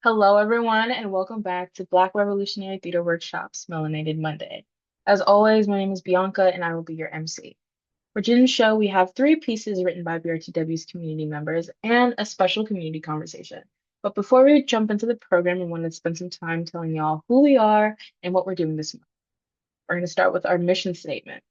Hello, everyone, and welcome back to Black Revolutionary Theater Workshop's Melanated Monday. As always, my name is Bianca, and I will be your MC. For today's show, we have three pieces written by BRTW's community members and a special community conversation. But before we jump into the program, I want to spend some time telling y'all who we are and what we're doing this month. We're going to start with our mission statement.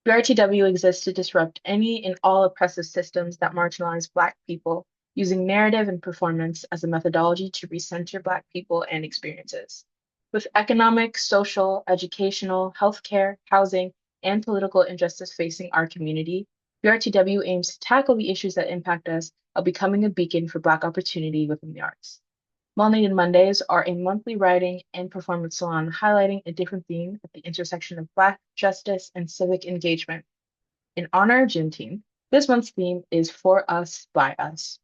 BRTW exists to disrupt any and all oppressive systems that marginalize Black people, using narrative and performance as a methodology to recenter Black people and experiences. With economic, social, educational, healthcare, housing, and political injustice facing our community, BRTW aims to tackle the issues that impact us while becoming a beacon for Black opportunity within the arts. Melanated Mondays are a monthly writing and performance salon highlighting a different theme at the intersection of Black justice and civic engagement. In honor of Juneteenth, this month's theme is For Us, By Us.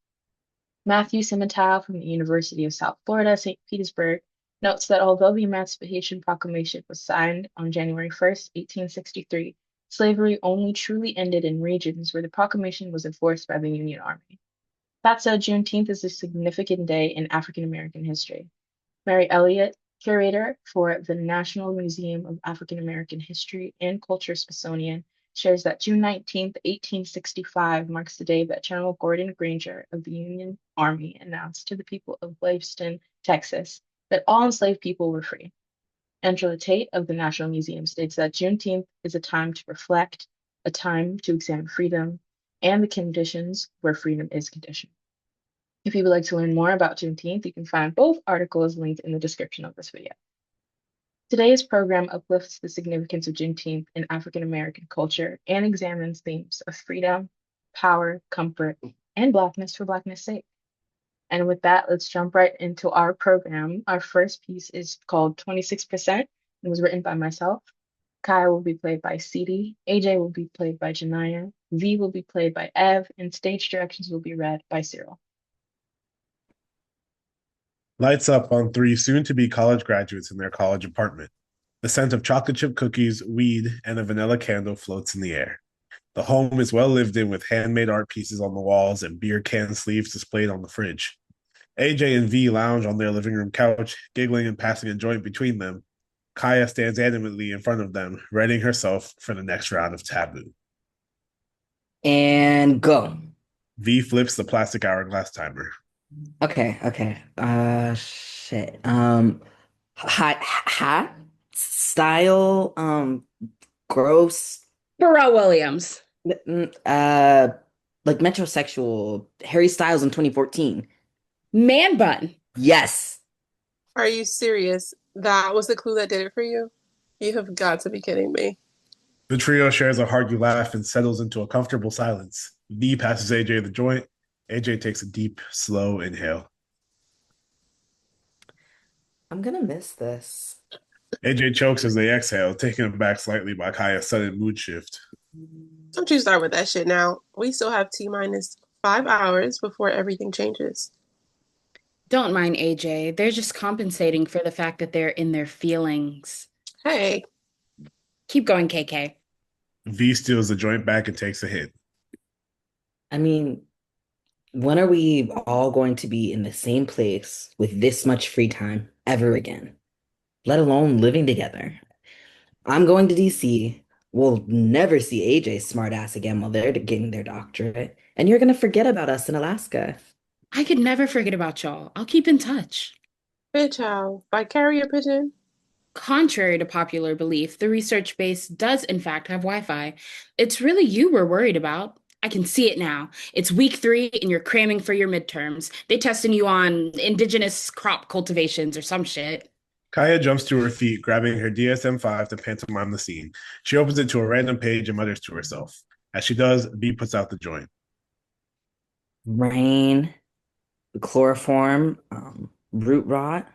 Matthew Simmental from the University of South Florida, St. Petersburg, notes that although the Emancipation Proclamation was signed on January 1st, 1863, slavery only truly ended in regions where the proclamation was enforced by the Union Army. That said, Juneteenth is a significant day in African American history. Mary Elliott, curator for the National Museum of African American History and Culture Smithsonian, shares that June 19th, 1865 marks the day that General Gordon Granger of the Union Army announced to the people of Galveston, Texas, that all enslaved people were free. Angela Tate of the National Museum states that Juneteenth is a time to reflect, a time to examine freedom, and the conditions where freedom is conditional. If you would like to learn more about Juneteenth, you can find both articles linked in the description of this video. Today's program uplifts the significance of Juneteenth in African American culture and examines themes of freedom, power, comfort, and Blackness for Blackness' sake. And with that, let's jump right into our program. Our first piece is called 26% and was written by myself. Kaya will be played by Cited, AJ will be played by Janaya, V will be played by Ev, and stage directions will be read by Cyril. Lights up on three soon-to-be college graduates in their college apartment. The scent of chocolate chip cookies, weed, and a vanilla candle floats in the air. The home is well lived in with handmade art pieces on the walls and beer can sleeves displayed on the fridge. AJ and V lounge on their living room couch, giggling and passing a joint between them. Kaya stands animately in front of them, readying herself for the next round of taboo. And go. V flips the plastic hourglass timer. Okay. Shit. Hat style, gross, Pharrell Williams. mm, uh, like metrosexual Harry Styles in 2014. Man bun. Yes. Are you serious? That was the clue that did it for you? You have got to be kidding me. The trio shares a hearty laugh and settles into a comfortable silence. V passes AJ the joint. AJ takes a deep, slow inhale. I'm gonna miss this. AJ chokes as they exhale, taken aback slightly by Kaya's sudden mood shift. Don't you start with that shit now. We still have T minus 5 hours before everything changes. Don't mind AJ. They're just compensating for the fact that they're in their feelings. Hey, Keep going, KK. V steals the joint back and takes a hit. I mean, when are we all going to be in the same place with this much free time ever again? Let alone living together. I'm going to DC. We'll never see AJ's smart ass again while they're getting their doctorate. And you're gonna forget about us in Alaska. I could never forget about y'all. I'll keep in touch. bitch, how? By carrier pigeon? Contrary to popular belief, the research base does in fact have Wi-Fi. It's really you we're worried about. I can see it now. It's week 3 and you're cramming for your midterms. They testing you on indigenous crop cultivations or some shit. Kaya jumps to her feet, grabbing her DSM-5 to pantomime the scene. She opens it to a random page and mutters to herself. As she does, V puts out the joint. Rain, chloroform, root rot.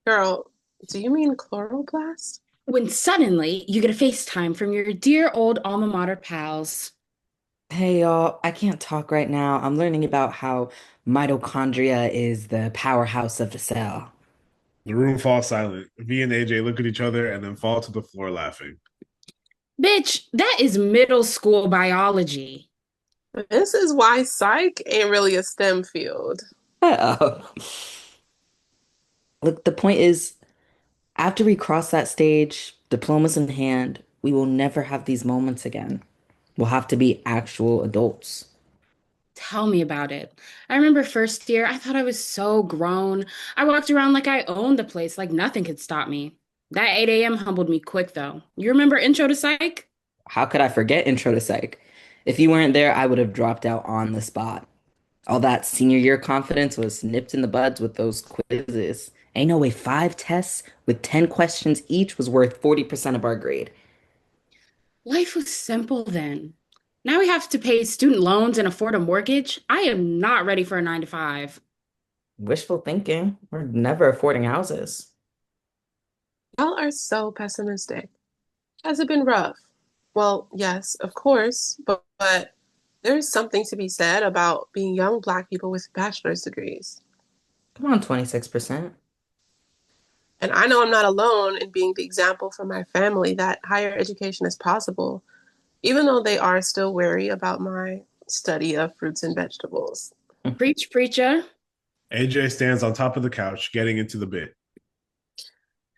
Girl, do you mean chloroplast? When suddenly you get a FaceTime from your dear old alma mater pals. Hey y'all, I can't talk right now. I'm learning about how mitochondria is the powerhouse of the cell. The room falls silent. V and AJ look at each other and then fall to the floor laughing. Bitch, that is middle school biology. This is why psych ain't really a STEM field. Oh. Look, the point is, after we cross that stage, diplomas in hand, we will never have these moments again. We'll have to be actual adults. Tell me about it. I remember first year, I thought I was so grown. I walked around like I owned the place, like nothing could stop me. That 8 a.m. humbled me quick, though. You remember Intro to Psych? How could I forget Intro to Psych? If you weren't there, I would have dropped out on the spot. All that senior year confidence was nipped in the buds with those quizzes. Ain't no way 5 tests with 10 questions each was worth 40% of our grade. Life was simple then. Now we have to pay student loans and afford a mortgage. I am not ready for a 9 to 5. Wishful thinking. We're never affording houses. Y'all are so pessimistic. Has it been rough? Well, yes, of course, but there's something to be said about being young Black people with bachelor's degrees. Come on, 26%. And I know I'm not alone in being the example for my family that higher education is possible, even though they are still wary about my study of fruits and vegetables. Preach, preacher. AJ stands on top of the couch, getting into the bit.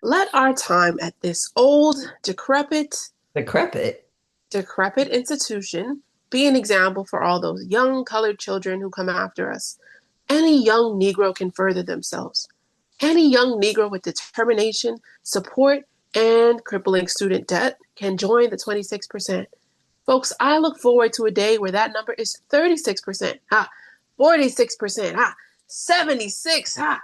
Let our time at this old, Decrepit. decrepit institution be an example for all those young colored children who come after us. Any young Negro can further themselves. Any young Negro with determination, support, and crippling student debt can join the 26%. Folks, I look forward to a day where that number is 36%, 46%, 76. All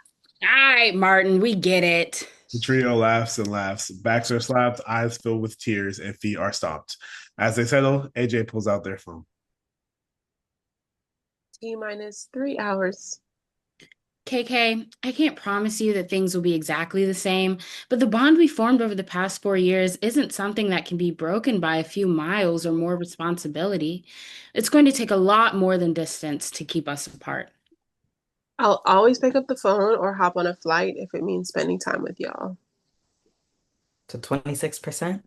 right, Martin, we get it. The trio laughs and laughs. Backs are slapped, eyes filled with tears, and feet are stomped. As they settle, AJ pulls out their phone. T minus 3 hours. KK, I can't promise you that things will be exactly the same, but the bond we formed over the past 4 years isn't something that can be broken by a few miles or more responsibility. It's going to take a lot more than distance to keep us apart. I'll always pick up the phone or hop on a flight if it means spending time with y'all. To 26%?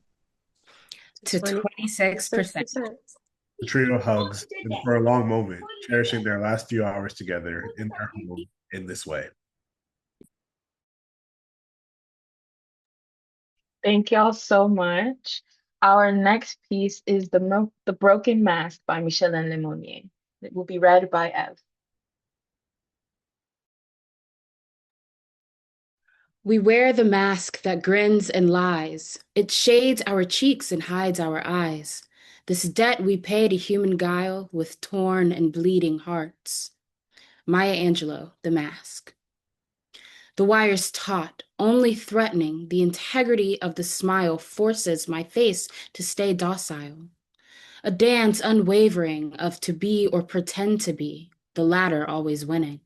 To 26%. The trio hugs, and for a long moment, cherishing their last few hours together in their home in this way. Thank y'all so much. Our next piece is The Broken Mask by Michel-Anne Lemonnier. It will be read by Ev. We wear the mask that grins and lies. It shades our cheeks and hides our eyes. This debt we pay to human guile with torn and bleeding hearts. Maya Angelou, The Mask. The wires taut, only threatening, the integrity of the smile forces my face to stay docile. A dance unwavering of to be or pretend to be, the latter always winning.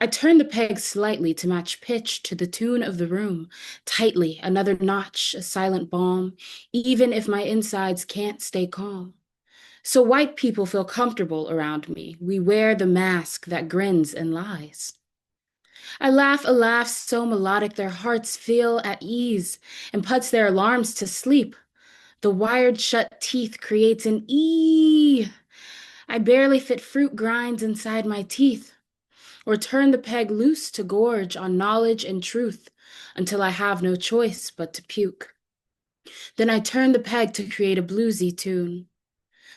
I turn the peg slightly to match pitch to the tune of the room, tightly, another notch, a silent balm, even if my insides can't stay calm. So white people feel comfortable around me. We wear the mask that grins and lies. I laugh a laugh so melodic their hearts feel at ease and puts their alarms to sleep. The wired shut teeth creates an ee. I barely fit fruit grinds inside my teeth, or turn the peg loose to gorge on knowledge and truth until I have no choice but to puke. Then I turn the peg to create a bluesy tune.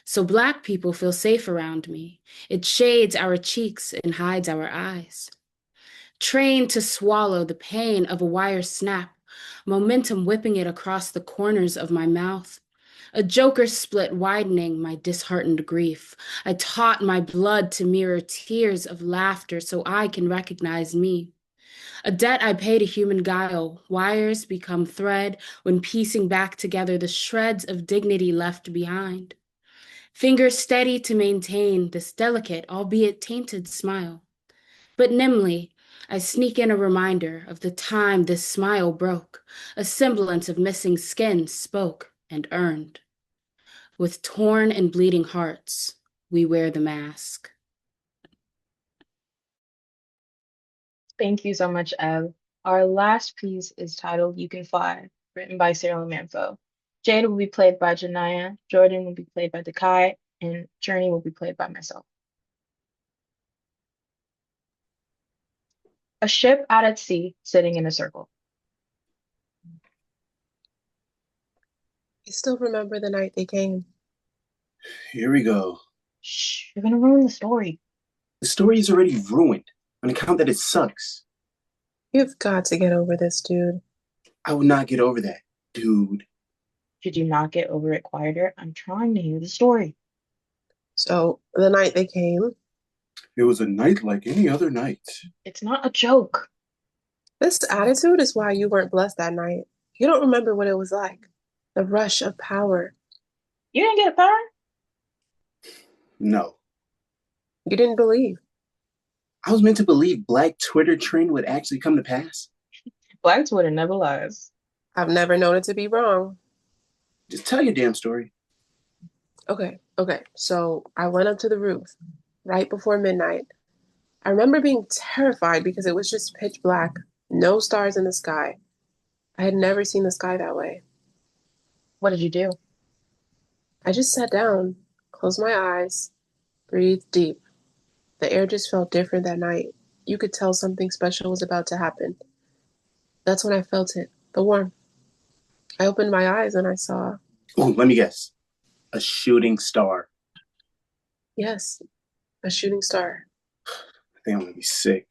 So Black people feel safe around me. It shades our cheeks and hides our eyes. Trained to swallow the pain of a wire snap, momentum whipping it across the corners of my mouth. A joker split widening my disheartened grief. I taught my blood to mirror tears of laughter so I can recognize me. A debt I pay to human guile. Wires become thread when piecing back together the shreds of dignity left behind. Fingers steady to maintain this delicate, albeit tainted smile. But nimbly, I sneak in a reminder of the time this smile broke. A semblance of missing skin spoke and earned. With torn and bleeding hearts, we wear the mask. Thank you so much, Ev. Our last piece is titled You Can Fly, written by Cyril Manfo. Jade will be played by Janaya, Jordan will be played by Dekai, and Journey will be played by myself. A ship out at sea sitting in a circle. I still remember the night they came. Here we go. Shh, you're gonna ruin the story. The story is already ruined on account that it sucks. You've got to get over this, dude. I will not get over that, dude. Should you not get over it quieter? I'm trying to hear the story. So, the night they came, It was a night like any other night. It's not a joke. this attitude is why you weren't blessed that night. You don't remember what it was like. The rush of power. You didn't get power? No. You didn't believe. I was meant to believe Black Twitter trend would actually come to pass. Black Twitter never lies. I've never known it to be wrong. Just tell your damn story. Okay. So, I went up to the roof right before midnight. I remember being terrified because it was just pitch black, no stars in the sky. I had never seen the sky that way. What did you do? I just sat down, closed my eyes, breathed deep. The air just felt different that night. You could tell something special was about to happen. That's when I felt it, the warmth. I opened my eyes and I saw, Oh, let me guess. A shooting star. yes, a shooting star. I think I'm gonna be sick.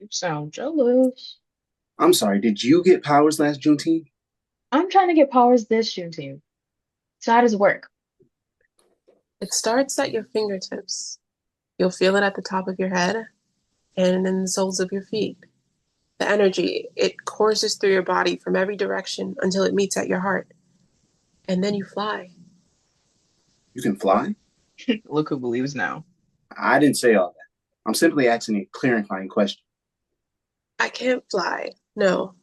You sound jealous. I'm sorry, did you get powers last Juneteenth? I'm trying to get powers this Juneteenth. So how does it work? It starts at your fingertips. You'll feel it at the top of your head and in the soles of your feet. The energy, it courses through your body from every direction until it meets at your heart. And then you fly. You can fly? Look who believes now. I didn't say all that. I'm simply asking a clarifying question. I can't fly, no,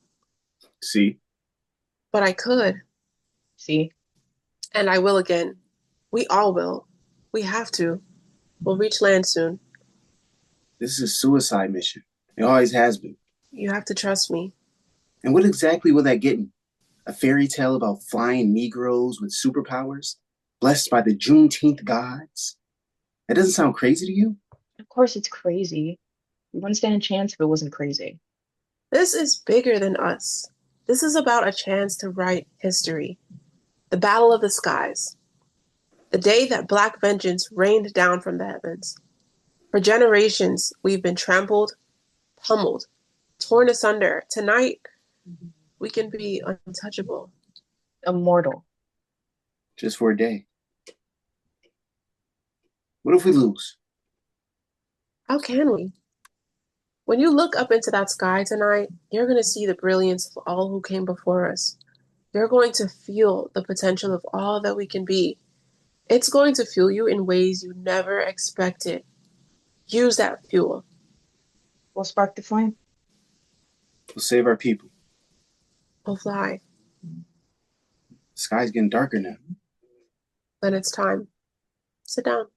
See? but I could. See? And I will again. We all will. We have to. We'll reach land soon. This is a suicide mission. It always has been. You have to trust me. And what exactly will that get me? A fairy tale about flying Negroes with superpowers? Blessed by the Juneteenth gods? That doesn't sound crazy to you? Of course it's crazy. We wouldn't stand a chance if it wasn't crazy. This is bigger than us. This is about a chance to write history. The battle of the skies. The day that Black vengeance rained down from the heavens. For generations, we've been trampled, pummeled, torn asunder. Tonight, we can be untouchable. Immortal. Just for a day. What if we lose? How can we? When you look up into that sky tonight, you're going to see the brilliance of all who came before us. You're going to feel the potential of all that we can be. It's going to fuel you in ways you never expected. Use that fuel. We'll spark the flame. We'll save our people. We'll fly. The sky's getting darker now. Then it's time. Sit down.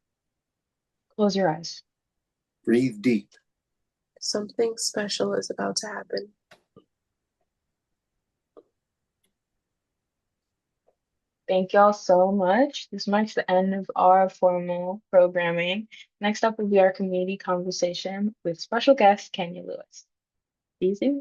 Close your eyes. Breathe deep. Something special is about to happen. Thank y'all so much. This marks the end of our formal programming. Next up will be our community conversation with special guest Kenya Lewis. Easy.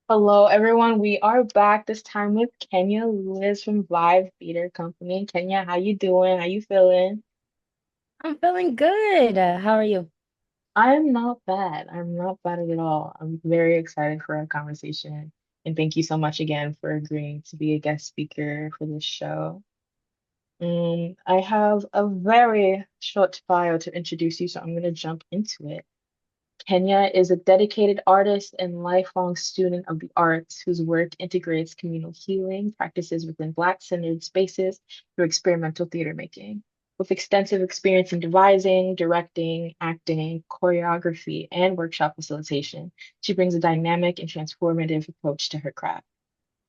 Hello, everyone. We are back this time with Kenya Lewis from Vibe Theater Company. Kenya, how you doing? How you feeling? I'm feeling good. How are you? I'm not bad. I'm not bad at all. I'm very excited for our conversation. And thank you so much again for agreeing to be a guest speaker for this show. I have a very short bio to introduce you, so I'm going to jump into it. Kenya is a dedicated artist and lifelong student of the arts whose work integrates communal healing practices within Black-centered spaces through experimental theater making. With extensive experience in devising, directing, acting, choreography, and workshop facilitation, she brings a dynamic and transformative approach to her craft.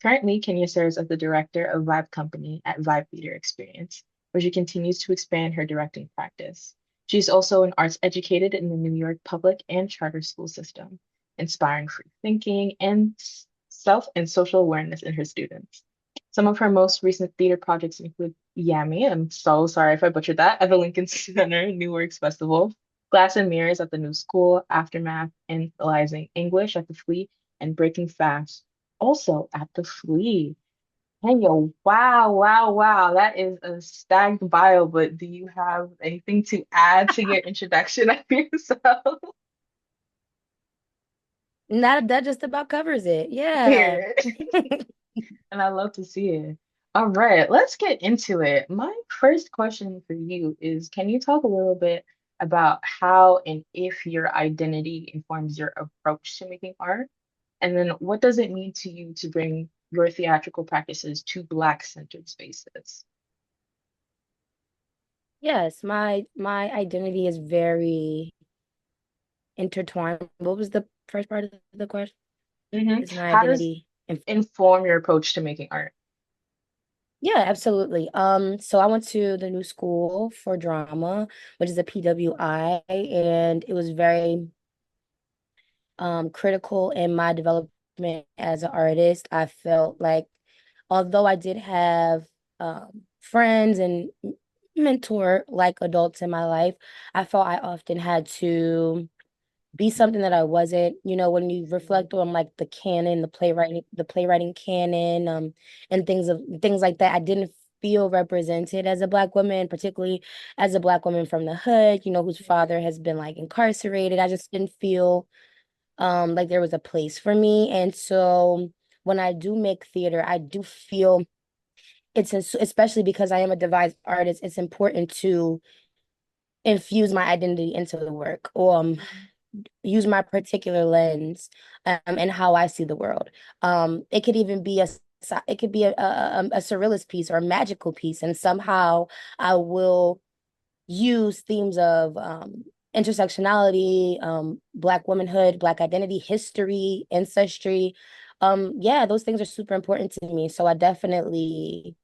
Currently, Kenya serves as the director of Vibe Company at Vibe Theater Experience, where she continues to expand her directing practice. She's also an arts educated in the New York public and charter school system, inspiring free thinking and self and social awareness in her students. Some of her most recent theater projects include Yami, I'm so sorry if I butchered that, at the Lincoln Center New Works Festival, Glass and Mirrors at the New School, Aftermath, Analyzing English at the Flea, and Breaking Fast also at the Flea. Hey, yo, wow, wow, wow. That is a stacked bio, but do you have anything to add to your introduction of yourself? That just about covers it. Yeah. Here. And I love to see it. All right, let's get into it. My first question for you is, can you talk a little bit about how and if your identity informs your approach to making art? And then what does it mean to you to bring your theatrical practices to Black-centered spaces? Yes, my identity is very intertwined. What was the first part of the question? Is my How does identity and inform your approach to making art? yeah, absolutely. So I went to the New School for Drama, which is a PWI, and it was very critical in my development as an artist. I felt like although I did have friends and mentor like adults in my life, I felt I often had to be something that I wasn't. You know, when you reflect on like the canon, the playwriting canon, and things like that, I didn't feel represented as a Black woman, particularly as a Black woman from the hood, you know, whose father has been like incarcerated. I just didn't feel like there was a place for me. And so when I do make theater, I do feel especially because I am a devised artist, it's important to infuse my identity into the work, or use my particular lens, and how I see the world. It could even be it could be a surrealist piece or a magical piece, and somehow I will use themes of intersectionality, Black womanhood, Black identity, history, ancestry. Yeah, those things are super important to me. So I definitely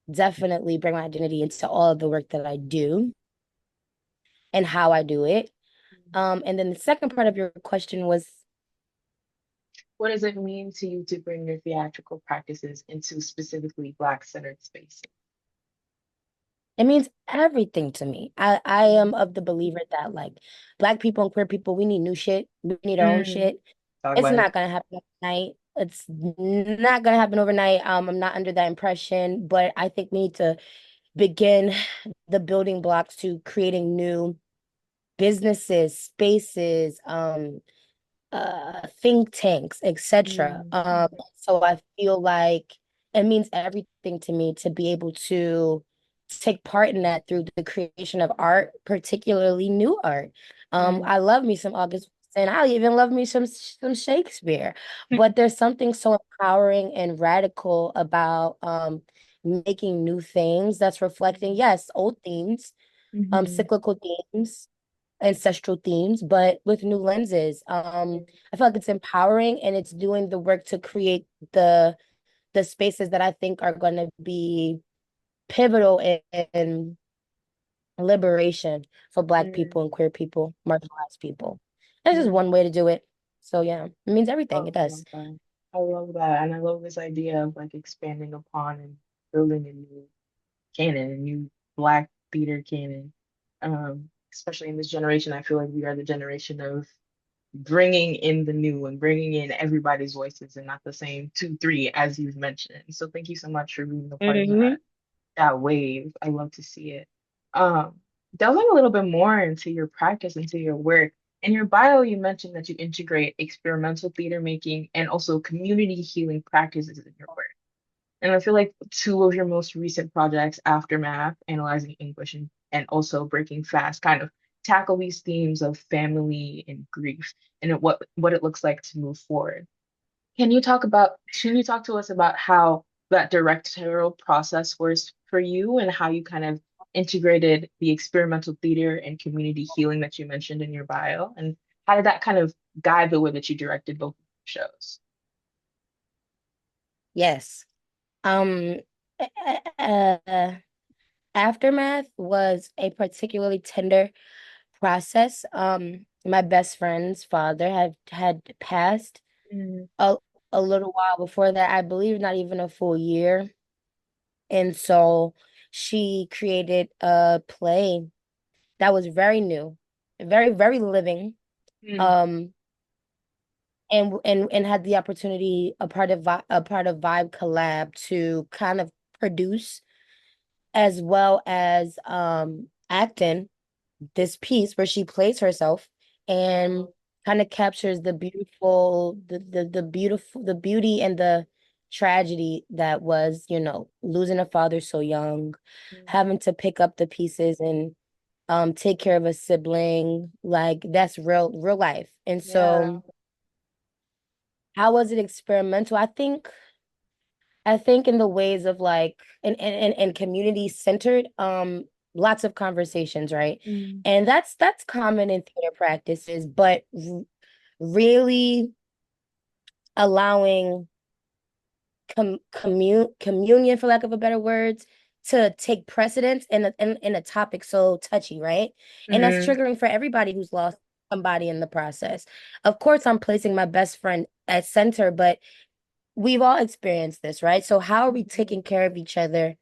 bring my identity into all of the work that I do and how I do it. And then the second part of your question was, What does it mean to you to bring your theatrical practices into specifically Black-centered spaces? it means everything to me. I am of the believer that like Black people and queer people, we need new shit. We need our own Mm, shit. talk It's about it. not gonna happen overnight. It's not gonna happen overnight. I'm not under that impression, but I think we need to begin the building blocks to creating new businesses, spaces, think tanks, etc. Mm, So I feel like it means everything to me to be able to take part in that through the creation of art, particularly new art. mm, I love me some August and I even love me some Shakespeare, but there's something so empowering and radical about making new things that's reflecting, yes, old themes, mhm, cyclical themes, ancestral themes, but with new lenses. I feel like it's empowering and it's doing the work to create the spaces that I think are going to be pivotal in liberation for Black mm. people and queer people, marginalized people. That's just Mm. one way to do it. So yeah, it means everything. Oh, It I does. love that. I love that. And I love this idea of like expanding upon and building a new canon, a new Black theater canon. Especially in this generation, I feel like we are the generation of bringing in the new and bringing in everybody's voices and not the same two, three, as you've mentioned. So thank you so much for being a part of Hmm. that wave. I love to see it. Um, Delving a little bit more into your practice, into your work. In your bio, you mentioned that you integrate experimental theater making and also community healing practices in your work. And I feel like two of your most recent projects, Aftermath, Analyzing English, and also Breaking Fast, kind of tackle these themes of family and grief and what it looks like to move forward. Can you talk to us about how that directorial process was for you and how you kind of integrated the experimental theater and community healing that you mentioned in your bio? And how did that kind of guide the way that you directed both shows? Yes. Um, Aftermath was a particularly tender process. My best friend's father had passed Mm, a, a little while before that, I believe not even a full year. And so she created a play that was very new. very, very living. Mm. Um, and had the opportunity a part of Vibe Collab to kind of produce as well as acting this piece where she plays herself and kind of captures the beauty and the tragedy that was, losing a father so young, Mm. having to pick up the pieces and take care of a sibling. Like that's real life. And Yeah. so how was it experimental? I think in the ways of like and community centered, lots of conversations, right? Mm. And that's common in theater practices, but really allowing communion, for lack of a better words, to take precedence in a topic so touchy, right? And that's Mm. triggering for everybody who's lost somebody in the process. Of course, I'm placing my best friend at center, but we've all experienced this, right? So how are we taking care of each other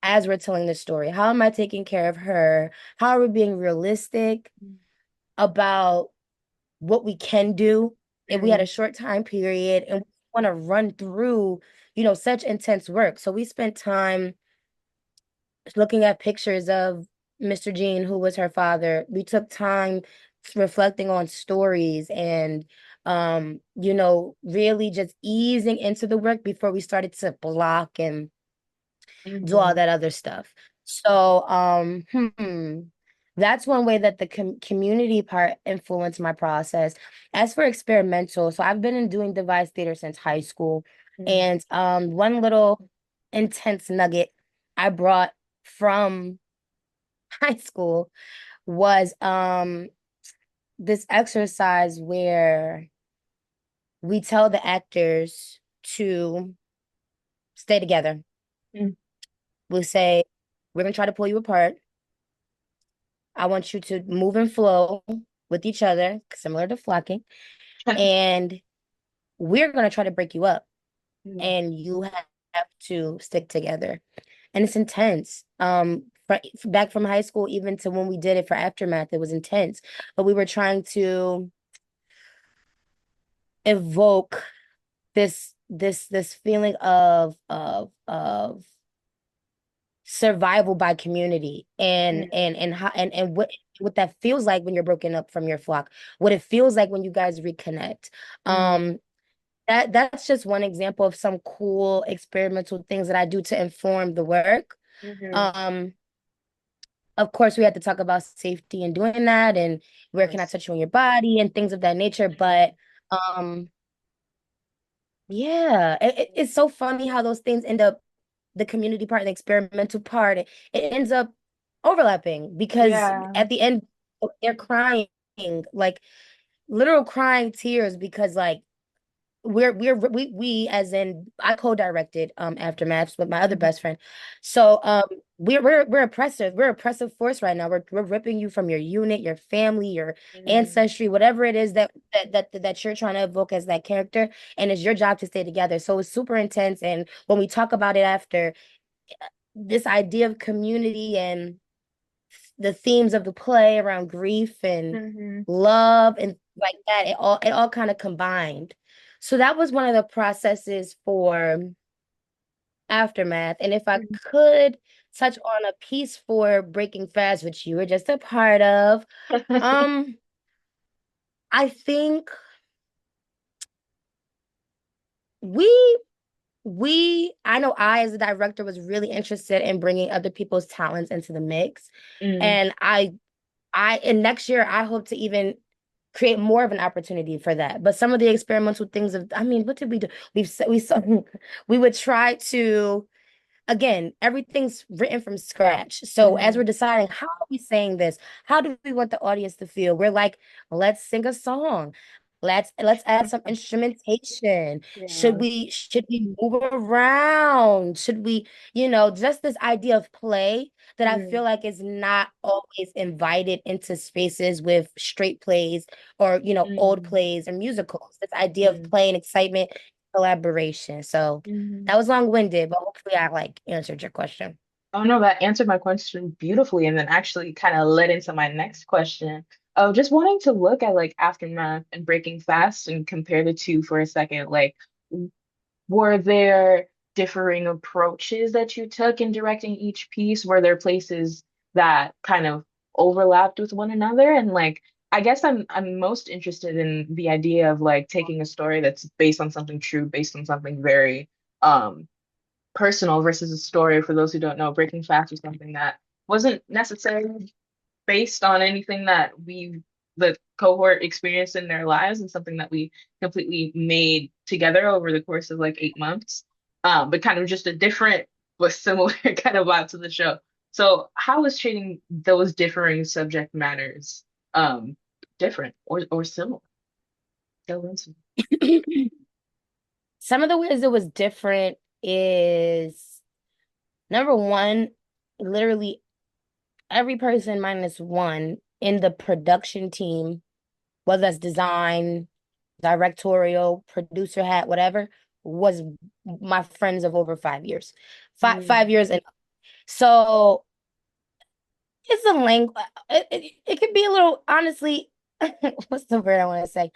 as we're telling the story? How am I taking care of her? How are we being realistic about what we can do if we had a Mm. short time period and we want to run through, such intense work? So we spent time looking at pictures of Mr. Jean, who was her father. We took time reflecting on stories and really just easing into the work before we started to block and do all Mhm. that other stuff. So, that's one way that the community part influenced my process. As for experimental, so I've been in doing devised theater since high school, Mm. and one little intense nugget I brought from high school was this exercise where we tell the actors to stay together. Mm. We'll say, we're gonna try to pull you apart. I want you to move and flow with each other, similar to flocking. And we're going to try to break you up. Mm. And you have to stick together. And it's intense. Back from high school, even to when we did it for Aftermath, it was intense. But we were trying to evoke this feeling of survival by community and how and what that feels like when you're broken up from your flock, what it feels like when you guys reconnect. Mm. um that's just one example of some cool experimental things that I do to inform the work. Mhm. um of course we had to talk about safety and doing that, and Of where can I course. touch you on your body and things of that nature, but um yeah, it's so funny how those things end up, the community part and the experimental part, it ends up overlapping because Yeah. at the end they're crying, like literal crying tears, because like we as in I co-directed Aftermaths with my other Mhm. best friend. So we're oppressive. We're oppressive force right now. We're ripping you from your unit, your family, your Mhm. ancestry, whatever it is that you're trying to evoke as that character, and it's your job to stay together. So it's super intense. And when we talk about it after, this idea of community and the themes of the play around grief and Mhm. love and like that, it all kind of combined. So that was one of the processes for Aftermath. And if I Mhm. could touch on a piece for Breaking Fast, which you were just a part of, um, I think we I know I as a director was really interested in bringing other people's talents into the mix. Mm. And and next year I hope to even create more of an opportunity for that. But some of the experimental things of, I mean, what did we do? We would try to, again, everything's written from scratch. So as we're Mhm. deciding how are we saying this, how do we want the audience to feel? We're like, let's sing a song. Let's add some instrumentation. Yeah. Should we move around? Should we, just this idea of play that I Mhm. feel like is not always invited into spaces with straight plays or, old Mhm. plays or musicals. This idea of Mhm. play and excitement, collaboration. So Mhm. that was long-winded, but hopefully I like answered your question. Oh no, that answered my question beautifully and then actually kind of led into my next question. just wanting to look at like Aftermath and Breaking Fast and compare the two for a second. Like, were there differing approaches that you took in directing each piece? Were there places that kind of overlapped with one another? And like, I guess I'm most interested in the idea of like taking a story that's based on something true, based on something very um personal versus a story, for those who don't know, Breaking Fast was something that wasn't necessarily based on anything that the cohort experienced in their lives, and something that we completely made together over the course of like 8 months. But kind of just a different but similar kind of vibe to the show. So how is treating those differing subject matters different or similar? Tell us. Some of the ways it was different is number one, literally every person minus one in the production team, whether that's design, directorial, producer hat, whatever, was my friends of over 5 years. Five Mm, years. And so it's a language. It could be a little, honestly, what's the word I want to say?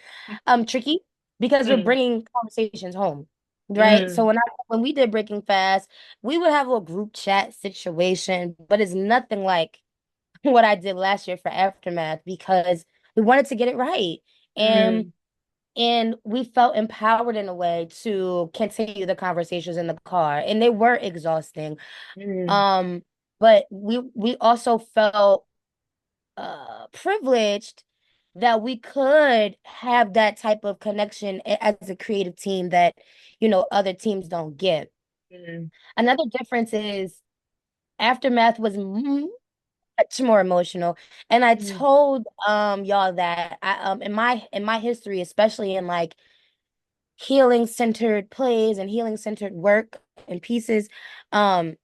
Tricky because we're mm, bringing conversations home, right? So mm, when we did Breaking Fast, we would have a little group chat situation, but it's nothing like what I did last year for Aftermath because we wanted to get it right. And mm, and we felt empowered in a way to continue the conversations in the car. And they were exhausting. mm, Um, but we also felt privileged that we could have that type of connection as a creative team that, other teams don't get. mm, Another difference is Aftermath was much more emotional. And I mm, told y'all that in my history, especially in like healing centered plays and healing centered work and pieces, um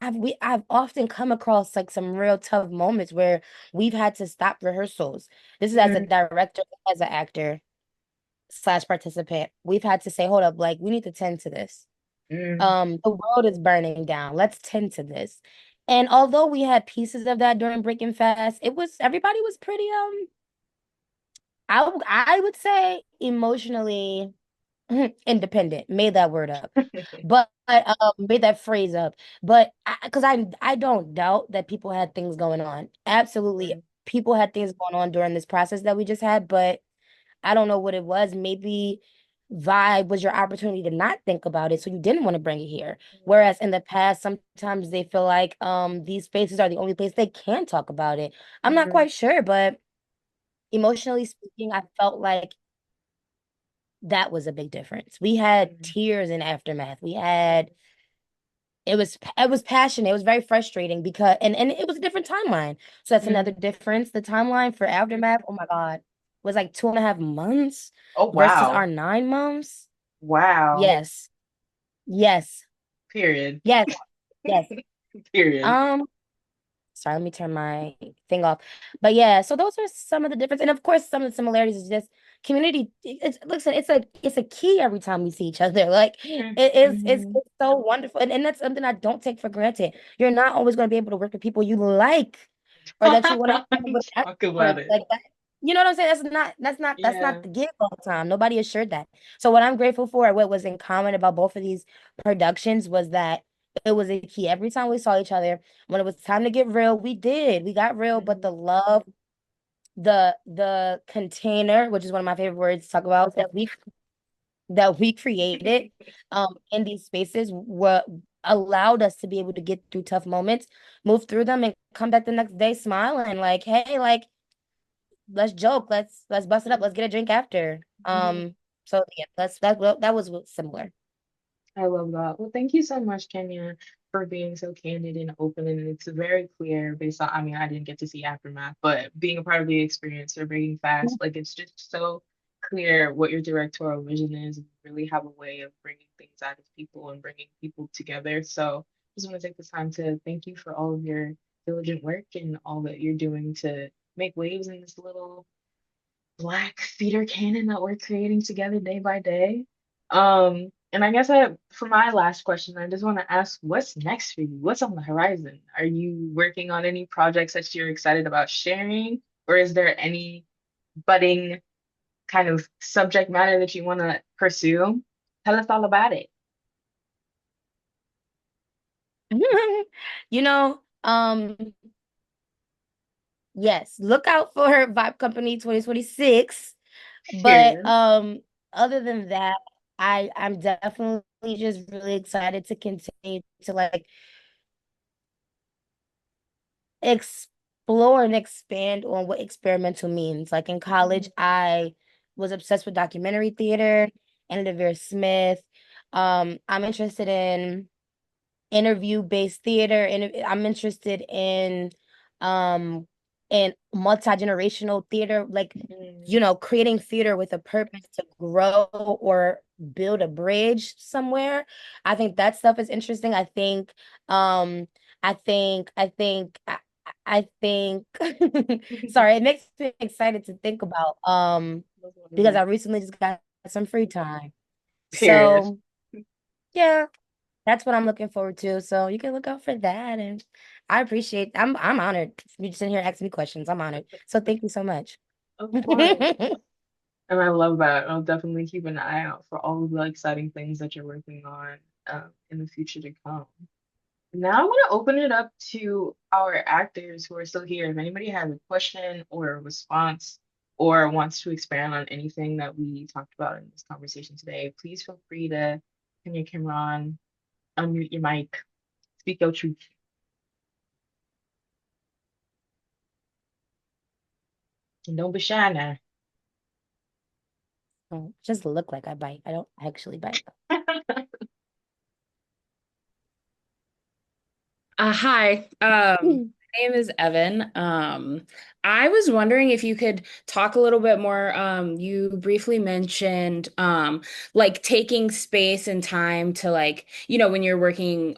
I've often come across like some real tough moments where we've had to stop rehearsals. This is as a mm, director, as an actor slash participant. We've had to say, hold up, like we need to tend to this. mm. The world is burning down. Let's tend to this. And although we had pieces of that during Breaking Fast, everybody was pretty I would say emotionally independent. Made that word up. But made that phrase up. But because I don't doubt that people had things going on. Absolutely. Mm, People had things going on during this process that we just had, but I don't know what it was. Maybe vibe was your opportunity to not think about it, so you didn't want to bring it here. Whereas in the past, sometimes they feel like these spaces are the only place they can talk about it. I'm not mm, quite sure, but emotionally speaking, I felt like that was a big difference. We had mm, tears in Aftermath. It was passionate. It was very frustrating because and it was a different timeline. So that's another mm. difference. The timeline for Aftermath, oh my God, was like 2.5 months Oh versus our wow. 9 months. Wow. Yes. Yes. Period. Yes. Yes. Period. Um, Sorry, let me turn my thing off. But yeah, so those are some of the difference. And of course, some of the similarities is just community. Listen, it's a key every time we see each other. Like Mm, it's mhm. so wonderful. And that's something I don't take for granted. You're not always going to be able to work with people you like or that you want to have with Talk about with it. like that. You know what I'm saying? That's not Yeah. the gig all the time. Nobody assured that. So what I'm grateful for, what was in common about both of these productions was that it was a key. Every time we saw each other, when it was time to get real, we did. We got real, but the Mhm. love, the container, which is one of my favorite words to talk about, that we created in these spaces what allowed us to be able to get through tough moments, move through them and come back the next day smiling like, hey, like let's joke, let's bust it up, let's get a drink after. Mhm. So yeah, that was similar. I love that. Well, thank you so much, Kenya, for being so candid and open. And it's very clear based on, I mean, I didn't get to see Aftermath, but being a part of the experience or Breaking Fast, like it's just so clear what your directorial vision is. And you really have a way of bringing things out of people and bringing people together. So just want to take this time to thank you for all of your diligent work and all that you're doing to make waves in this little Black theater canon that we're creating together day by day. And I guess for my last question, I just want to ask, what's next for you? What's on the horizon? Are you working on any projects that you're excited about sharing? Or is there any budding kind of subject matter that you want to pursue? Tell us all about it. You know, yes, look out for Vibe Company 2026. But Period. other than that, I'm definitely just really excited to continue to like explore and expand on what experimental means. Like in college, I was obsessed with documentary theater, Anna Smith. I'm interested in interview-based theater, and I'm interested in multi-generational theater, like creating theater with a purpose to grow or build a bridge somewhere. I think that stuff is interesting. Um I think sorry, it makes me excited to think about because I recently just got some free time. Period. So yeah, that's what I'm looking forward to. So you can look out for that. And I appreciate I'm honored. You just in here asking me questions. I'm honored. So thank you so much. Of course. And I love that. I'll definitely keep an eye out for all of the exciting things that you're working on in the future to come. Now I want to open it up to our actors who are still here. If anybody has a question or a response or wants to expand on anything that we talked about in this conversation today, please feel free to turn your camera on, unmute your mic, speak your truth, and don't be shy now. Oh, just look like I bite. I don't actually bite. Hi. My name is Evan. I was wondering if you could talk a little bit more. You briefly mentioned like taking space and time to like, when you're working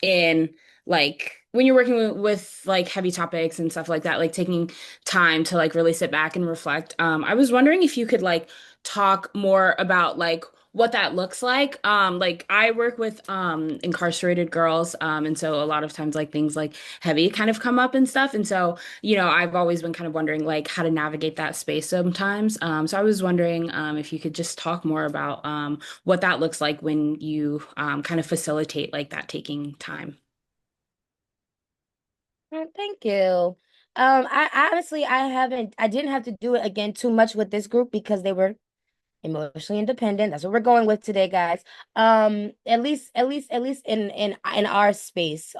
in like when you're working with like heavy topics and stuff like that, like taking time to like really sit back and reflect. I was wondering if you could like talk more about like what that looks like I work with incarcerated girls, and so a lot of times like things like heavy kind of come up and stuff, and so I've always been kind of wondering like how to navigate that space sometimes. So I was wondering if you could just talk more about what that looks like when you kind of facilitate like that taking time. Thank you. I honestly I didn't have to do it again too much with this group because they were emotionally independent. That's what we're going with today, guys. At least in our space.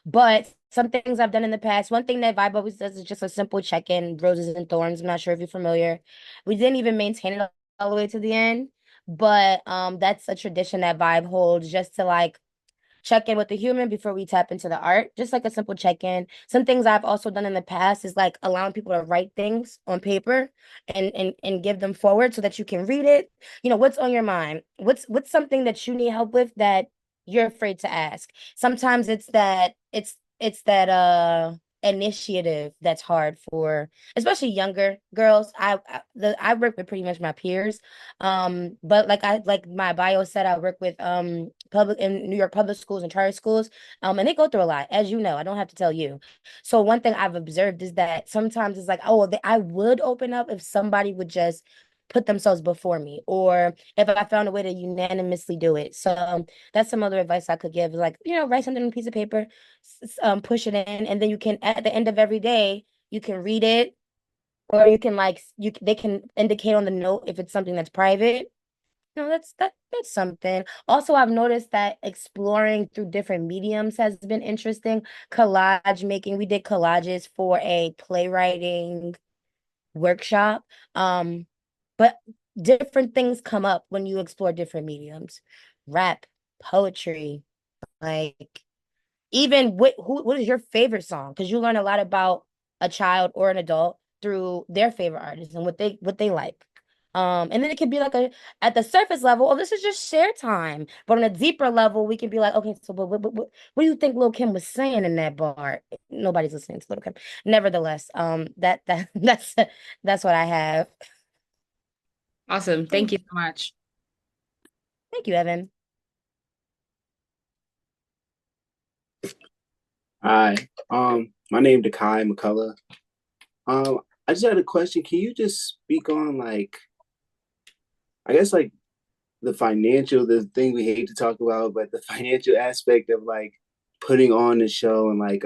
But some things I've done in the past. One thing that Vibe always does is just a simple check-in, roses and thorns. I'm not sure if you're familiar. We didn't even maintain it all the way to the end, but that's a tradition that Vibe holds just to like check in with the human before we tap into the art. Just like a simple check in. Some things I've also done in the past is like allowing people to write things on paper and give them forward so that you can read it. What's on your mind? What's something that you need help with that you're afraid to ask? Sometimes it's that initiative that's hard for especially younger girls. I work with pretty much my peers, but like my bio said, I work with public in New York public schools and charter schools, and they go through a lot, as you know. I don't have to tell you. So one thing I've observed is that sometimes it's like, oh, I would open up if somebody would just put themselves before me, or if I found a way to unanimously do it. So that's some other advice I could give, like write something on a piece of paper, push it in, and then you can at the end of every day you can read it, or you can like they can indicate on the note if it's something that's private. No, that's something. Also, I've noticed that exploring through different mediums has been interesting. Collage making. We did collages for a playwriting workshop. But different things come up when you explore different mediums. Rap, poetry, like even what is your favorite song? Because you learn a lot about a child or an adult through their favorite artist and what they like. And then it could be like at the surface level, oh, this is just share time. But on a deeper level, we can be like, okay, so what do you think Lil Kim was saying in that bar? Nobody's listening to Lil Kim. Nevertheless, that's what I have. Awesome. Thank you so much. Thank you, Evan. Hi, my name Dekai McCullough. I just had a question. Can you just speak on like, I guess like the thing we hate to talk about, but the financial aspect of like putting on the show and like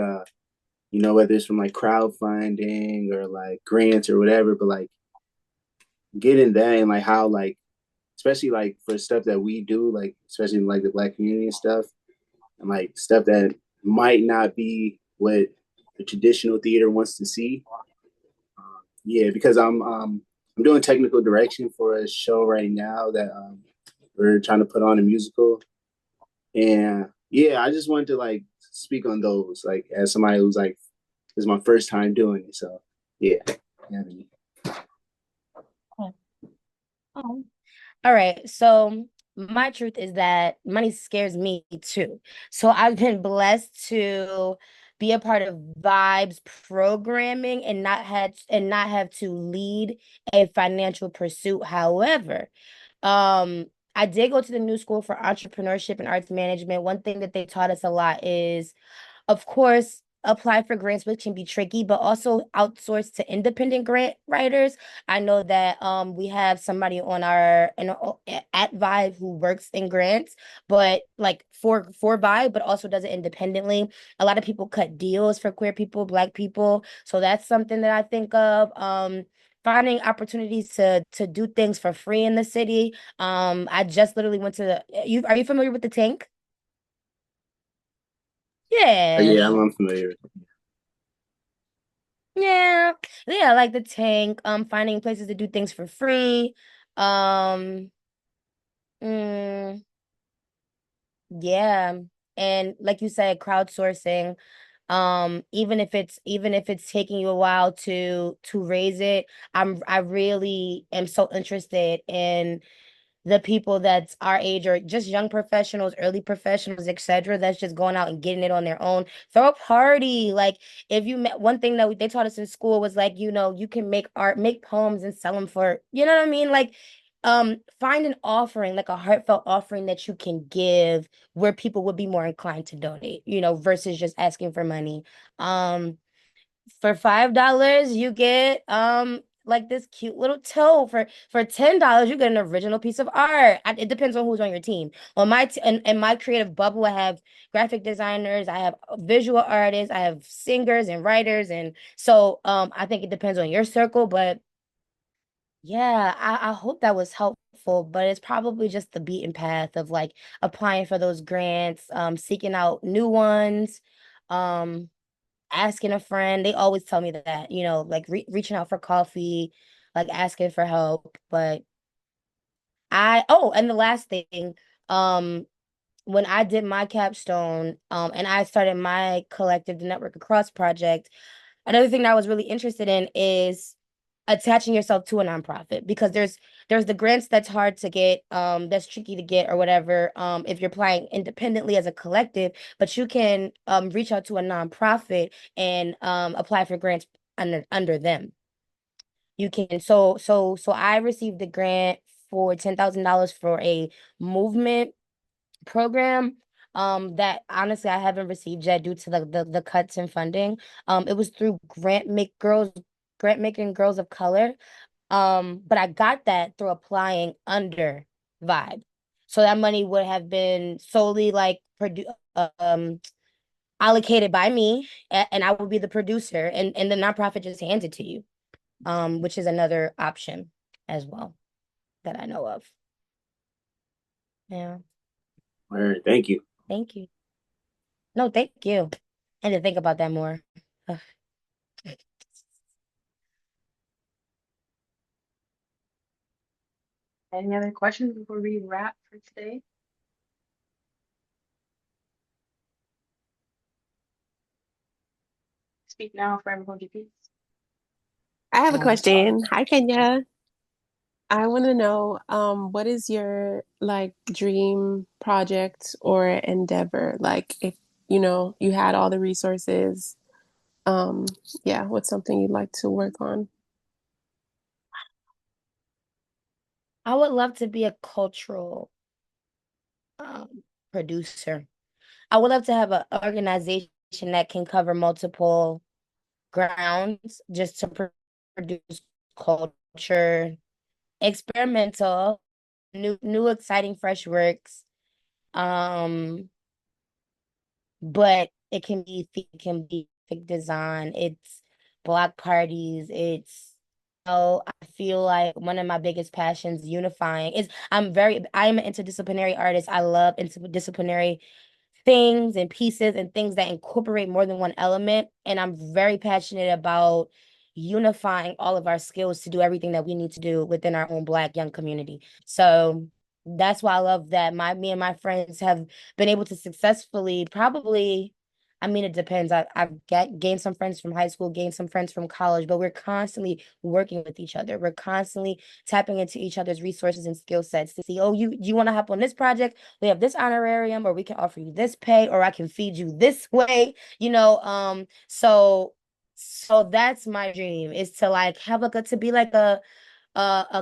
whether it's from like crowdfunding or like grants or whatever, but like getting that and like how like especially like for stuff that we do, like especially in like the Black community and stuff, and like stuff that might not be what the traditional theater wants to see. Yeah, because I'm doing technical direction for a show right now that we're trying to put on a musical, and yeah, I just wanted to like speak on those like as somebody who's like this is my first time doing it, so yeah. Yeah. Oh. All right. So my truth is that money scares me too. So I've been blessed to be a part of Vibes programming and not have to lead a financial pursuit. However, I did go to the New School for Entrepreneurship and Arts Management. One thing that they taught us a lot is, of course, apply for grants, which can be tricky, but also outsource to independent grant writers. I know that we have somebody on our at Vibe who works in grants, but like for Vibe, but also does it independently. A lot of people cut deals for queer people, Black people, so that's something that I think of. Finding opportunities to do things for free in the city. I just literally went to you. Are you familiar with the Tank? Yeah. Yeah, I'm familiar. Yeah, yeah, like the Tank, finding places to do things for free. Um, mm, yeah. And like you said, crowdsourcing, even if it's taking you a while to raise it, I really am so interested in the people that's our age or just young professionals, early professionals, etc., that's just going out and getting it on their own. Throw a party. Like if you met one thing that they taught us in school was like, you can make art, make poems and sell them for, you know what I mean? Like find an offering, like a heartfelt offering that you can give where people would be more inclined to donate, versus just asking for money. Um for $5 you get like this cute little toe. For $10 you get an original piece of art. It depends on who's on your team. On in my creative bubble, I have graphic designers, I have visual artists, I have singers and writers, and so I think it depends on your circle. But yeah, I hope that was helpful, but it's probably just the beaten path of like applying for those grants, seeking out new ones, um asking a friend. They always tell me that, like reaching out for coffee, like asking for help. But and the last thing, um, when I did my capstone, and I started my collective, the Network Across project, another thing that I was really interested in is attaching yourself to a nonprofit, because there's the grants that's hard to get, that's tricky to get or whatever, if you're applying independently as a collective, but you can reach out to a nonprofit and apply for grants under them. You can so I received a grant for $10,000 for a movement program that honestly I haven't received yet due to the cuts in funding. It was through Grant Making Girls of Color. But I got that through applying under Vibe. So that money would have been solely like allocated by me, and I would be the producer, and the nonprofit just hands it to you. Which is another option as well that I know of. Yeah. All right, thank you. Thank you. No, thank you. I need to think about that more. Ugh. Any other questions before we wrap for today? Speak now, forever hold your peace. I have a Um, question. Hi, Kenya. I want to know, what is your like dream project or endeavor? Like if you had all the resources, um, yeah, what's something you'd like to work on? I would love to be a cultural producer. I would love to have an organization that can cover multiple grounds just to produce culture, experimental, new exciting fresh works. Um, but it can be graphic design, it's block parties, it's I feel like one of my biggest passions unifying is I'm an interdisciplinary artist. I love interdisciplinary things and pieces and things that incorporate more than one element. And I'm very passionate about unifying all of our skills to do everything that we need to do within our own Black young community. So that's why I love that me and my friends have been able to successfully probably, I mean, it depends. I've gained some friends from high school, gained some friends from college, but we're constantly working with each other. We're constantly tapping into each other's resources and skill sets to see, oh, you want to hop on this project? We have this honorarium, or we can offer you this pay, or I can feed you this way, so that's my dream, is to like have like to be like a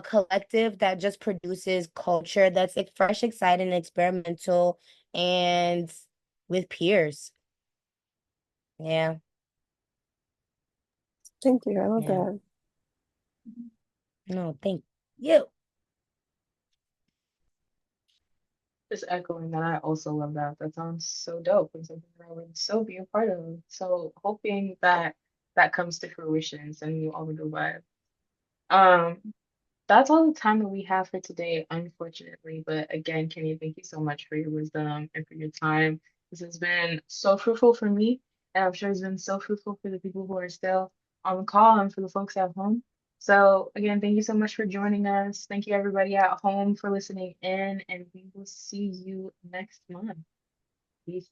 collective that just produces culture that's like fresh, exciting, experimental, and with peers. Yeah, Thank you. I love yeah. that. No, thank you. Just echoing that, I also love that. That sounds so dope and something that I would so be a part of. So hoping that that comes to fruition, sending you all the good vibes. Um, that's all the time that we have for today, unfortunately. But again, Kenny, thank you so much for your wisdom and for your time. This has been so fruitful for me, and I'm sure it's been so fruitful for the people who are still on the call and for the folks at home. So again, thank you so much for joining us. Thank you everybody at home for listening in, and we will see you next month. Peace.